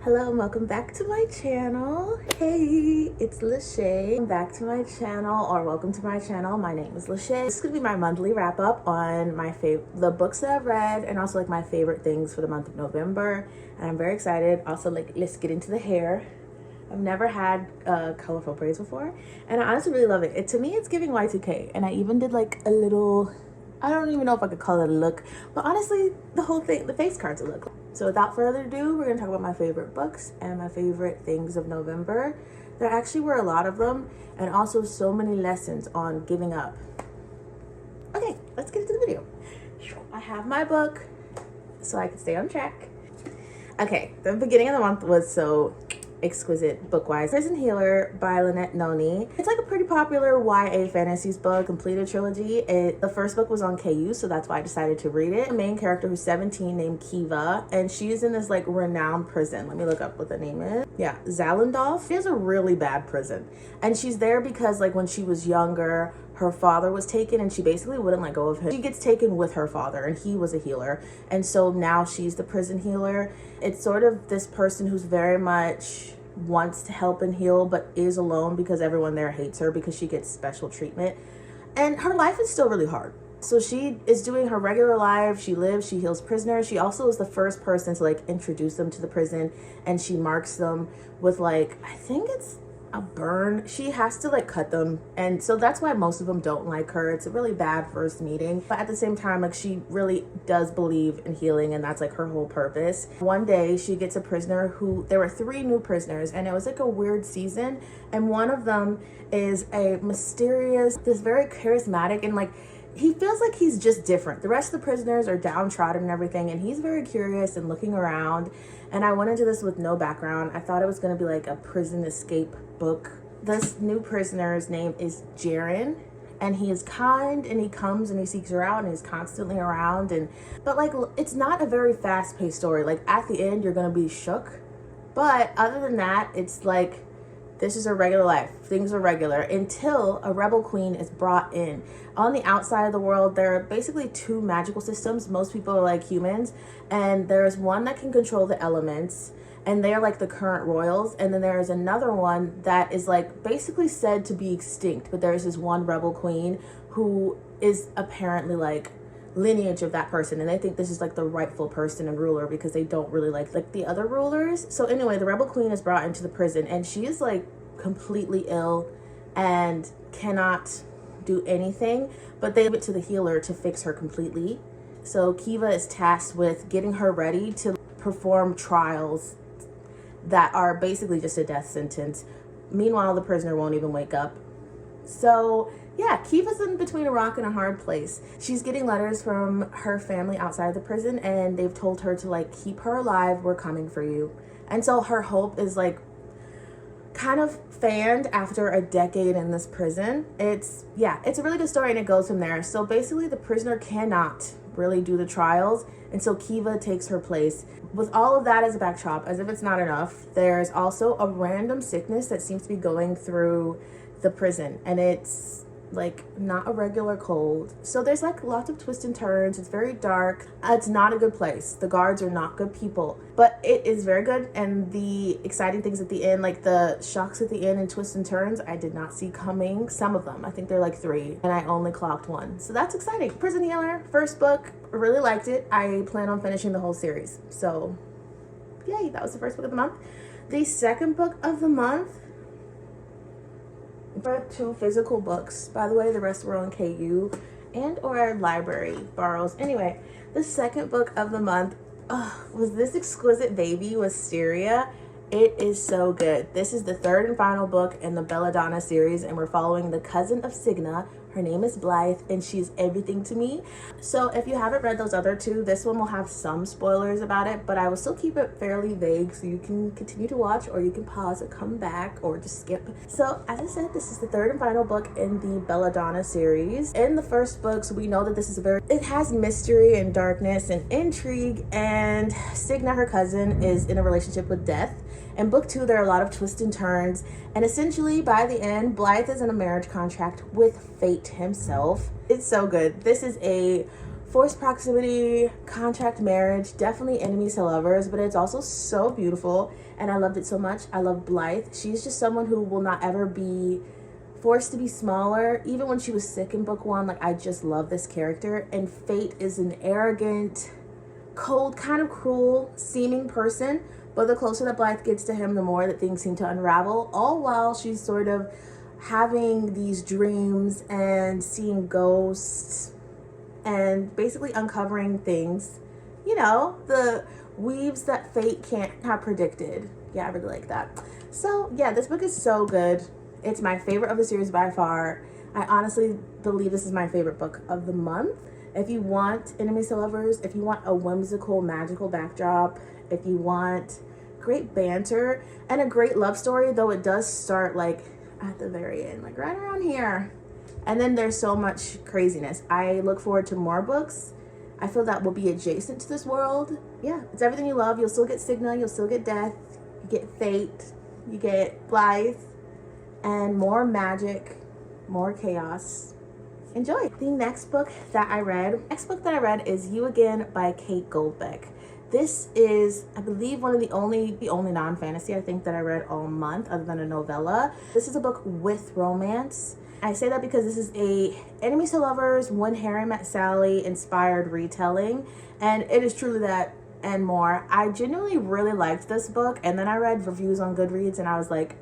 Hello and welcome back to my channel. Hey, it's Lachey. Welcome back to my channel, or welcome to my channel. My name is Lachey. This is gonna be my monthly wrap up on the books that I've read, and also like my favorite things for the month of November. And I'm very excited. Also, like, let's get into the hair. I've never had colorful braids before, and I honestly really love it. To me, it's giving Y2K, and I even did like a little, I don't even know if I could call it a look, but honestly, the whole thing, the face card's a look. So without further ado, we're gonna talk about my favorite books and my favorite things of November. There actually were a lot of them, and also so many lessons on giving up. Okay, let's get into the video. I have my book so I can stay on track. Okay, the beginning of the month was so exquisite book-wise. Prison Healer by Lynette Noni. It's like a pretty popular YA fantasies book, completed trilogy. The first book was on KU, so that's why I decided to read it. The main character, who's 17, named Kiva, and she's in this like renowned prison. Let me look up what the name is. Yeah, Zalendorf. She has a really bad prison, and she's there because like when she was younger, her father was taken and she basically wouldn't let go of him. She gets taken with her father, and he was a healer, and so now she's the prison healer. It's sort of this person who's very much wants to help and heal, but is alone because everyone there hates her because she gets special treatment, and her life is still really hard. So she is doing her regular life. She lives, she heals prisoners. She also is the first person to like introduce them to the prison, and she marks them with like, I think it's a burn. She has to like cut them, and so that's why most of them don't like her. It's a really bad first meeting, but at the same time, like, she really does believe in healing, and that's like her whole purpose. One day she gets a prisoner who, there were 3 new prisoners, and it was like a weird season, and one of them is a mysterious, this very charismatic, and like he feels like he's just different. The rest of the prisoners are downtrodden and everything, and he's very curious and looking around. And I went into this with no background. I thought it was going to be like a prison escape book. This new prisoner's name is Jaren, and he is kind, and he comes and he seeks her out, and he's constantly around. But like, it's not a very fast-paced story. Like at the end, you're going to be shook, but other than that, it's like, this is her regular life. Things are regular until a rebel queen is brought in. On the outside of the world, there are basically 2 magical systems. Most people are like humans, and there's one that can control the elements, and they're like the current royals. And then there's another one that is like basically said to be extinct, but there's this one rebel queen who is apparently like lineage of that person, and they think this is like the rightful person and ruler because they don't really like the other rulers. So anyway, the rebel queen is brought into the prison, and she is like completely ill and cannot do anything, but they give it to the healer to fix her completely. So Kiva is tasked with getting her ready to perform trials that are basically just a death sentence. Meanwhile, the prisoner won't even wake up. So yeah, Kiva's in between a rock and a hard place. She's getting letters from her family outside the prison, and they've told her to like keep her alive, we're coming for you. And so her hope is like kind of fanned after a decade in this prison. It's a really good story, and it goes from there. So basically the prisoner cannot really do the trials, and so Kiva takes her place. With all of that as a backdrop, as if it's not enough, there's also a random sickness that seems to be going through the prison, and it's like not a regular cold. So there's like lots of twists and turns. It's very dark. It's not a good place. The guards are not good people, but it is very good. And the exciting things at the end, like the shocks at the end and twists and turns, I did not see coming. Some of them, I think they're like 3, and I only clocked 1. So that's exciting. Prison Healer, first book, really liked it. I plan on finishing the whole series. So yay, that was the first book of the month. The second book of the month, for 2 physical books, by the way. The rest were on KU and or library borrows. Anyway, the second book of the month was this exquisite baby, Wisteria. It is so good. This is the 3rd and final book in the Belladonna series, and we're following the cousin of Signa. Her name is Blythe, and she's everything to me. So if you haven't read those other 2, this one will have some spoilers about it, but I will still keep it fairly vague, so you can continue to watch, or you can pause and come back, or just skip. So as I said, this is the 3rd and final book in the Belladonna series. In the first books, we know that this is it has mystery and darkness and intrigue, and Signa, her cousin, is in a relationship with Death. In book 2, there are a lot of twists and turns, and essentially by the end, Blythe is in a marriage contract with Fate himself. It's so good. This is a forced proximity, contract marriage, definitely enemies to lovers, but it's also so beautiful and I loved it so much. I love Blythe. She's just someone who will not ever be forced to be smaller. Even when she was sick in book 1, like I just love this character. And Fate is an arrogant, cold, kind of cruel seeming person, but the closer that Blythe gets to him, the more that things seem to unravel, all while she's sort of having these dreams and seeing ghosts and basically uncovering things, you know, the weaves that fate can't have predicted. Yeah, I really like that. So yeah, this book is so good. It's my favorite of the series by far. I honestly believe this is my favorite book of the month. If you want enemies to lovers, if you want a whimsical, magical backdrop, if you want great banter and a great love story, though it does start like at the very end, like right around here. And then there's so much craziness. I look forward to more books. I feel that will be adjacent to this world. Yeah, it's everything you love. You'll still get Signa, you'll still get Death, you get Fate, you get Blythe, and more magic, more chaos. Enjoy. The next book that I read is You Again by Kate Goldbeck. This is, I believe, one of the only non-fantasy I think that I read all month other than a novella. This is a book with romance. I say that because this is a enemies to lovers, When Harry Met Sally inspired retelling, and it is truly that and more. I genuinely really liked this book, and then I read reviews on Goodreads and I was like,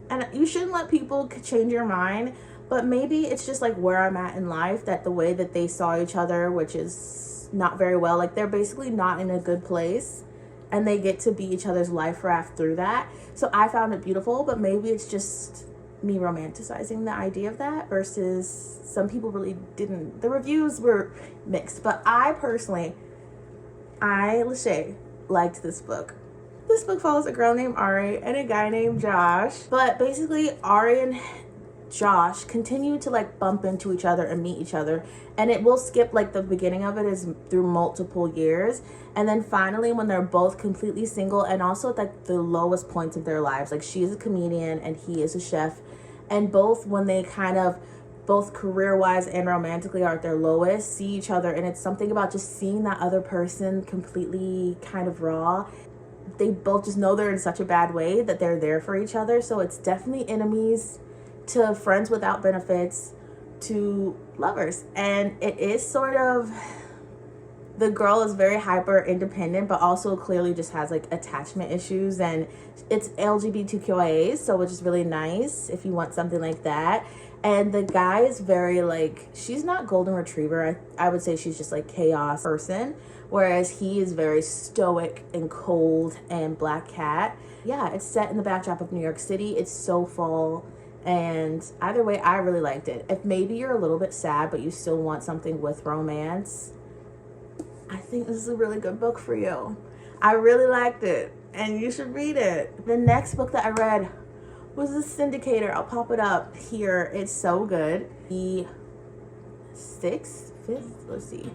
and you shouldn't let people change your mind, but maybe it's just like where I'm at in life, that the way that they saw each other, which is not very well, like they're basically not in a good place and they get to be each other's life raft through that. So I found it beautiful, but maybe it's just me romanticizing the idea of that versus some people really didn't. The reviews were mixed, but I personally, Lachey, liked this book. This book follows a girl named Ari and a guy named Josh, but basically Ari and Josh continue to like bump into each other and meet each other, and it will skip like the beginning of it is through multiple years, and then finally when they're both completely single and also at like the lowest points of their lives, like she is a comedian and he is a chef, and both when they kind of both career-wise and romantically are at their lowest, see each other, and it's something about just seeing that other person completely kind of raw. They both just know they're in such a bad way that they're there for each other. So it's definitely enemies to friends without benefits to lovers. And it is sort of, the girl is very hyper independent, but also clearly just has like attachment issues, and it's LGBTQIA, so which is really nice if you want something like that. And the guy is very like, she's not golden retriever. I would say she's just like chaos person, whereas he is very stoic and cold and black cat. Yeah, it's set in the backdrop of New York City. It's so fall. And either way, I really liked it. If maybe you're a little bit sad, but you still want something with romance, I think this is a really good book for you. I really liked it, and you should read it. The next book that I read was The Syndicator. I'll pop it up here. It's so good. The let's see.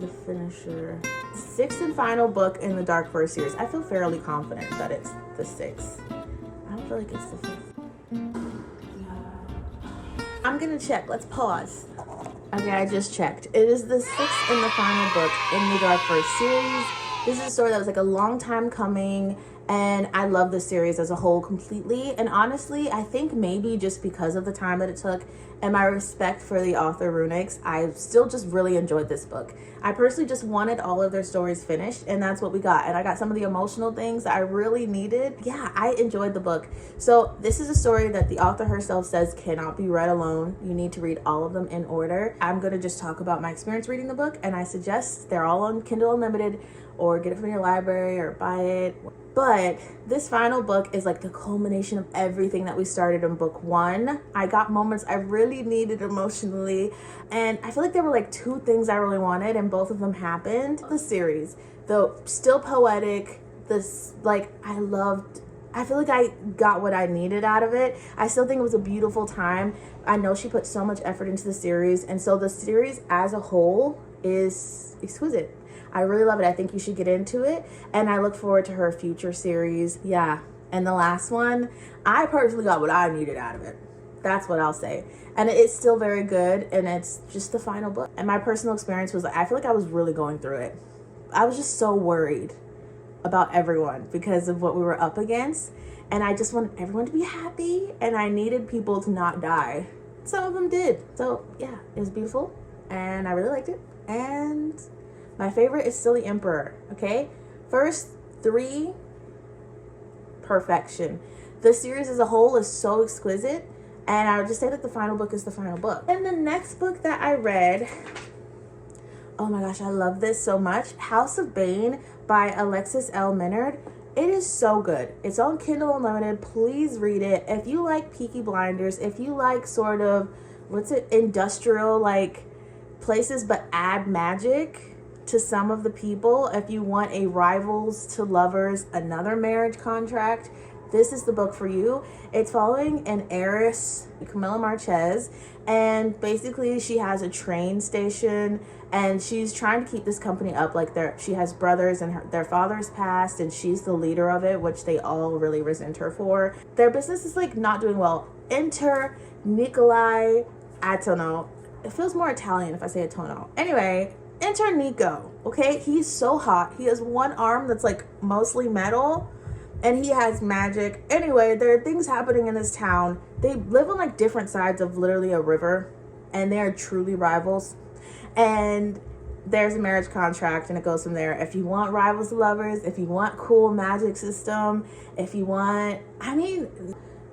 The Finisher. Sixth and final book in the Dark Forest series. I feel fairly confident that it's the sixth. I don't feel like it's the fifth. I'm gonna check. Let's pause. Okay, I just checked. It is the sixth and the final book in the Dark Forest series. This is a story that was like a long time coming, and I love this series as a whole completely. And honestly, I think maybe just because of the time that it took and my respect for the author Runix, I still just really enjoyed this book. I personally just wanted all of their stories finished, and that's what we got. And I got some of the emotional things that I really needed. Yeah, I enjoyed the book. So this is a story that the author herself says cannot be read alone. You need to read all of them in order. I'm gonna just talk about my experience reading the book, and I suggest they're all on Kindle Unlimited, or get it from your library or buy it. But this final book is like the culmination of everything that we started in book 1. I got moments I really needed emotionally, and I feel like there were like 2 things I really wanted, and both of them happened. The series, though still poetic, this like I feel like I got what I needed out of it. I still think it was a beautiful time. I know she put so much effort into the series, and so the series as a whole is exquisite. I really love it. I think you should get into it, and I look forward to her future series. Yeah, and the last one, I personally got what I needed out of it. That's what I'll say. And it's still very good, and it's just the final book. And my personal experience was, I feel like I was really going through it. I was just so worried about everyone because of what we were up against, and I just wanted everyone to be happy, and I needed people to not die. Some of them did. So yeah, it was beautiful, and I really liked it. And my favorite is still The Emperor. Okay, first three, perfection. The series as a whole is so exquisite, and I would just say that the final book is the final book. And the next book that I read, oh my gosh, I love this so much. House of Bane by Alexis L. Minard. It is so good. It's on Kindle Unlimited. Please read it. If you like Peaky Blinders, if you like sort of, industrial like places but add magic to some of the people, if you want a rivals to lovers, another marriage contract, this is the book for you. It's following an heiress, Camilla Marquez, and basically she has a train station, and she's trying to keep this company up. Like, she has brothers, and their father's passed, and she's the leader of it, which they all really resent her for. Their business is like not doing well. Enter Nikolai, I don't know. It feels more Italian if I say Antonio. Anyway, enter Nico. Okay, he's so hot. He has one arm that's like mostly metal, and he has magic. Anyway, there are things happening in this town. They live on like different sides of literally a river, and they are truly rivals. And there's a marriage contract, and it goes from there. If you want rivals to lovers, if you want cool magic system, if you want,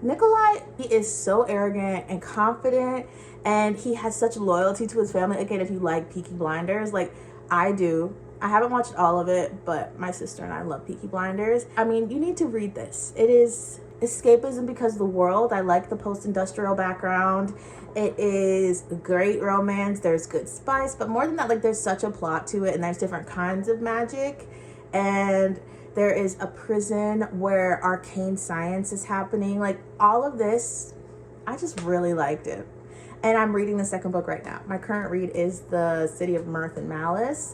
Nikolai, he is so arrogant and confident, and he has such loyalty to his family. Again, if you like Peaky Blinders, like I do. I haven't watched all of it, but my sister and I love Peaky Blinders. You need to read this. It is escapism because of the world. I like the post-industrial background. It is great romance. There's good spice, but more than that, like, there's such a plot to it, and there's different kinds of magic, and there is a prison where arcane science is happening. Like, all of this, I just really liked it. And I'm reading the second book right now. My current read is The City of Mirth and Malice.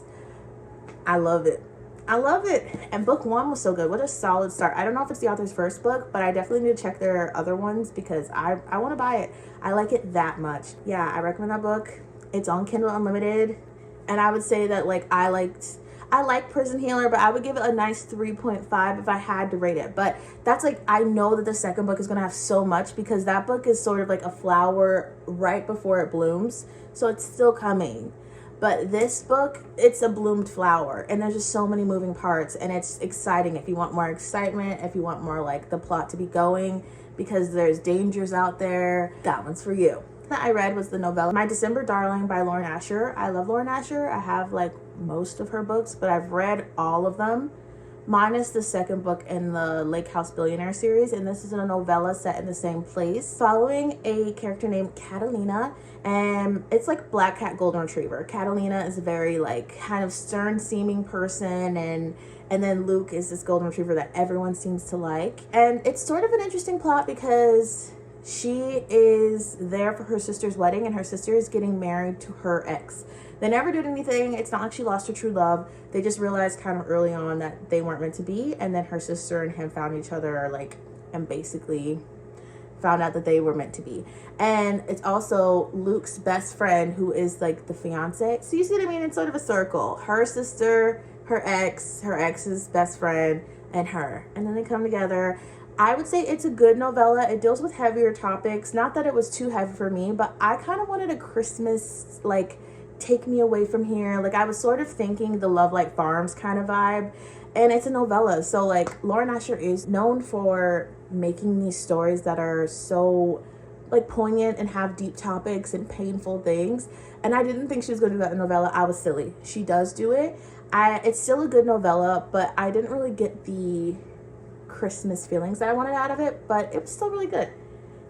I love it. I love it. And book one was so good. What a solid start. I don't know if it's the author's first book, but I definitely need to check their other ones because I want to buy it. I like it that much. Yeah, I recommend that book. It's on Kindle Unlimited. And I would say that, like, I like Prison Healer, but I would give it a nice 3.5 if I had to rate it. But that's like, I know that the second book is going to have so much because that book is sort of like a flower right before it blooms. So it's still coming. But this book, it's a bloomed flower, and there's just so many moving parts, and it's exciting if you want more excitement, if you want more like the plot to be going, because there's dangers out there. That one's for you. That I read was the novella My December Darling by Lauren Asher. I love Lauren Asher. I have like most of her books, but I've read all of them, minus the second book in the Lake House Billionaire series, and this is a novella set in the same place, following a character named Catalina, and it's like Black Cat Golden Retriever. Catalina is a very like kind of stern-seeming person, and then Luke is this Golden Retriever that everyone seems to like, and it's sort of an interesting plot because she is there for her sister's wedding, and her sister is getting married to her ex. They never did anything. It's not like she lost her true love. They just realized kind of early on that they weren't meant to be. And then her sister and him found each other, like, and basically found out that they were meant to be. And it's also Luke's best friend who is like the fiance. So you see what I mean? It's sort of a circle. Her sister, her ex's best friend, and her. And then they come together. I would say it's a good novella. It deals with heavier topics. Not that it was too heavy for me, but I kind of wanted a Christmas, like, take me away from here. Like, I was sort of thinking the Love Like Farms kind of vibe, and it's a novella. So like, Lauren Asher is known for making these stories that are so like poignant and have deep topics and painful things, and I didn't think she was going to do that in a novella. I was silly. She does do it. It's still a good novella, but I didn't really get the Christmas feelings that I wanted out of it, but it was still really good.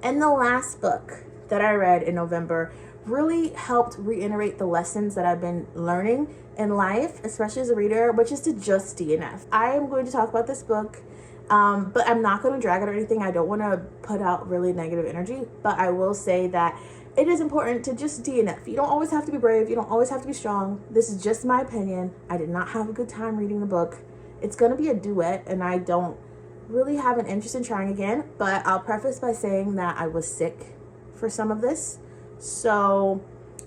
And the last book that I read in November really helped reiterate the lessons that I've been learning in life, especially as a reader, which is to just DNF. I am going to talk about this book, but I'm not going to drag it or anything. I don't want to put out really negative energy, but I will say that it is important to just DNF. You don't always have to be brave. You don't always have to be strong. This is just my opinion. I did not have a good time reading the book. It's going to be a duet, and I don't really have an interest in trying again, but I'll preface by saying that I was sick for some of this. So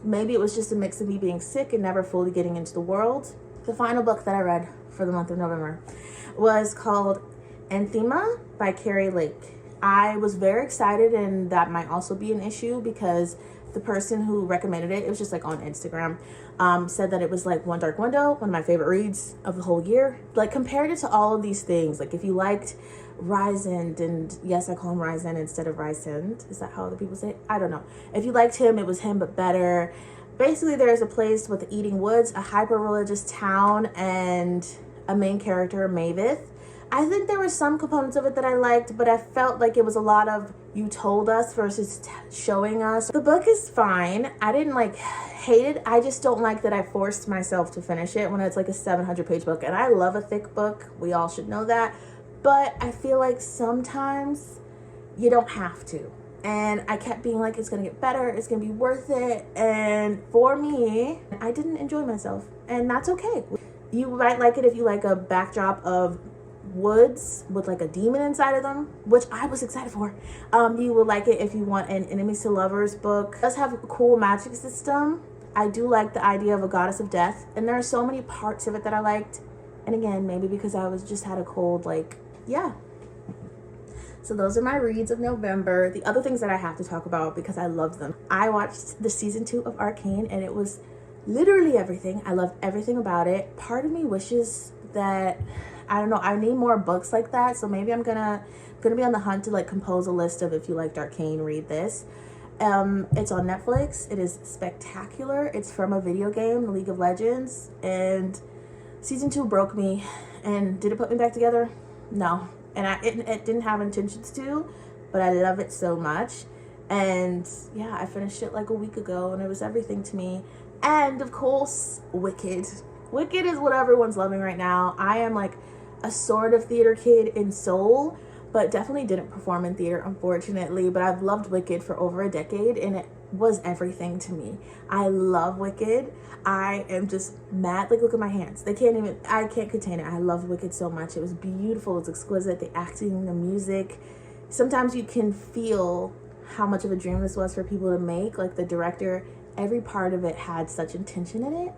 maybe it was just a mix of me being sick and never fully getting into the world. The final book that I read for the month of November was called Anthema by Carrie Lake. I was very excited, and that might also be an issue because the person who recommended it, it was just like on Instagram, said that it was like One Dark Window, one of my favorite reads of the whole year. Like, compared it to all of these things, like if you liked Rysand, and yes, I call him Rysand instead of Rysand. Is that how other people say it? I don't know. If you liked him, it was him but better. Basically, there's a place with the Eating Woods, a hyper-religious town, and a main character, Mavith. I think there were some components of it that I liked, but I felt like it was a lot of you told us versus showing us. The book is fine. I didn't like hate it. I just don't like that I forced myself to finish it when it's like a 700-page book. And I love a thick book. We all should know that. But I feel like sometimes you don't have to. And I kept being like, it's gonna get better, it's gonna be worth it. And for me, I didn't enjoy myself. And that's okay. You might like it if you like a backdrop of woods with like a demon inside of them, which I was excited for. You will like it if you want an enemies to lovers book. It does have a cool magic system. I do like the idea of a goddess of death, and there are so many parts of it that I liked. And again, maybe because I was just had a cold, like, yeah. So those are my reads of November. The other things that I have to talk about because I love them. I watched the season 2 of Arcane, and it was literally everything. I loved everything about it. Part of me wishes that, I don't know, I need more books like that. So maybe I'm gonna be on the hunt to like compose a list of, if you liked Arcane, read this. It's on Netflix. It is spectacular. It's from a video game, League of Legends, and season 2 broke me. And did it put me back together? No. And it didn't have intentions to, but I love it so much. And yeah, I finished it like a week ago, and it was everything to me. And of course, Wicked. Wicked is what everyone's loving right now. I am like a sort of theater kid in soul, but definitely didn't perform in theater, unfortunately. But I've loved Wicked for over a decade, and it was everything to me. I love Wicked. I am just mad. Like, look at my hands. I can't contain it. I love Wicked so much. It was beautiful. It was exquisite. The acting, the music. Sometimes you can feel how much of a dream this was for people to make. Like, the director, every part of it had such intention in it.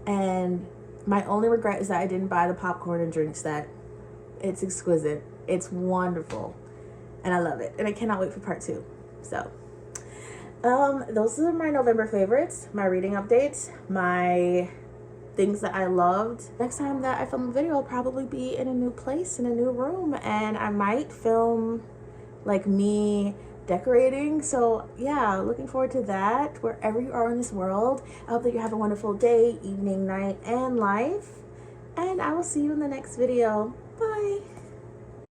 And my only regret is that I didn't buy the popcorn and drinks that. It's exquisite. It's wonderful. And I love it. And I cannot wait for part 2. So, those are my November favorites, my reading updates, my things that I loved. Next time that I film a video, I'll probably be in a new place, in a new room, and I might film like me decorating. So yeah, looking forward to that. Wherever you are in this world, I hope that you have a wonderful day, evening, night, and life. And I will see you in the next video. Bye.